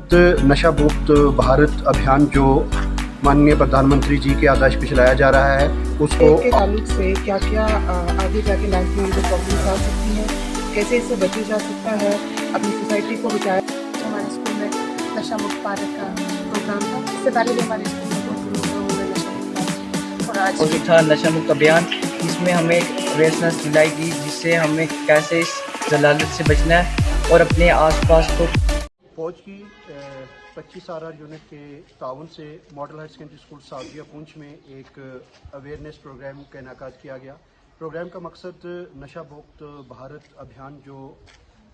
मकसद नशा मुक्त भारत अभियान जो माननीय प्रधानमंत्री जी के आदेश पे चलाया जा रहा है उसको के ताल्लुक से क्या क्या आगे जाके लाइफ में उनको प्रॉब्लम्स आ सकती हैं, कैसे इससे बचा जा सकता है, अपनी सोसाइटी को बचाया। हमारे स्कूल में नशा मुक्त भारत का प्रोग्राम था। इससे पहले भी हमारे स्कूल में प्रोग्राम हुआ नशा मुक्त भारत, और आज और था नशा मुक्त अभियान। इसमें हमें अवेयरनेस दिलाई गई जिससे हमें कैसे इस जलालत से बचना है और अपने आसपास को। फौज की 25 आर यूनिट के ताउन से मॉडल हायर सेकेंडरी स्कूल सावजिया पूंछ में एक अवेयरनेस प्रोग्राम का इनेकाद किया गया। प्रोग्राम का मकसद नशा मुक्त भारत अभियान जो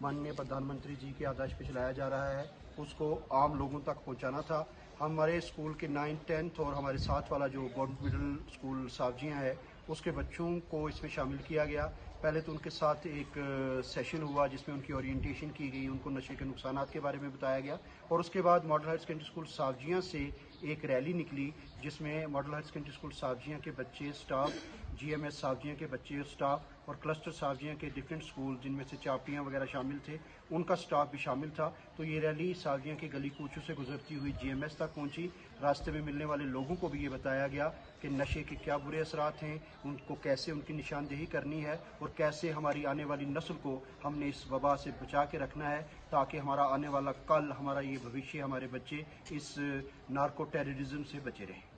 माननीय प्रधानमंत्री जी के आदेश पे चलाया जा रहा है उसको आम लोगों तक पहुंचाना था। हमारे स्कूल के 9th 10th और हमारे साथ वाला जो गवर्नमेंट मिडिल स्कूल सावजिया है उसके बच्चों को इसमें शामिल किया गया। पहले तो उनके साथ एक सेशन हुआ जिसमें उनकी ओरिएंटेशन की गई, उनको नशे के नुकसानात के बारे में बताया गया, और उसके बाद मॉडल हायर सेकेंडरी स्कूल सावजिया से एक रैली निकली जिसमें मॉडल हायर सेकेंडरी स्कूल सावजिया के बच्चे, स्टाफ, GMS सावजिया के बच्चे, स्टाफ और क्लस्टर सावजिया के डिफरेंट स्कूल जिनमें से चापियाँ वगैरह शामिल थे उनका स्टाफ भी शामिल था। तो ये रैली सावजिया के गली कूचों से गुजरती हुई GMS तक पहुंची। रास्ते में मिलने वाले लोगों को भी ये बताया गया कि नशे के क्या बुरे असरात हैं, उनको कैसे उनकी निशानदेही करनी है और कैसे हमारी आने वाली नस्ल को हमने इस वबा से बचा के रखना है ताकि हमारा आने वाला कल, हमारा ये भविष्य, हमारे बच्चे इस नार्को टेररिज्म से बचे रहें।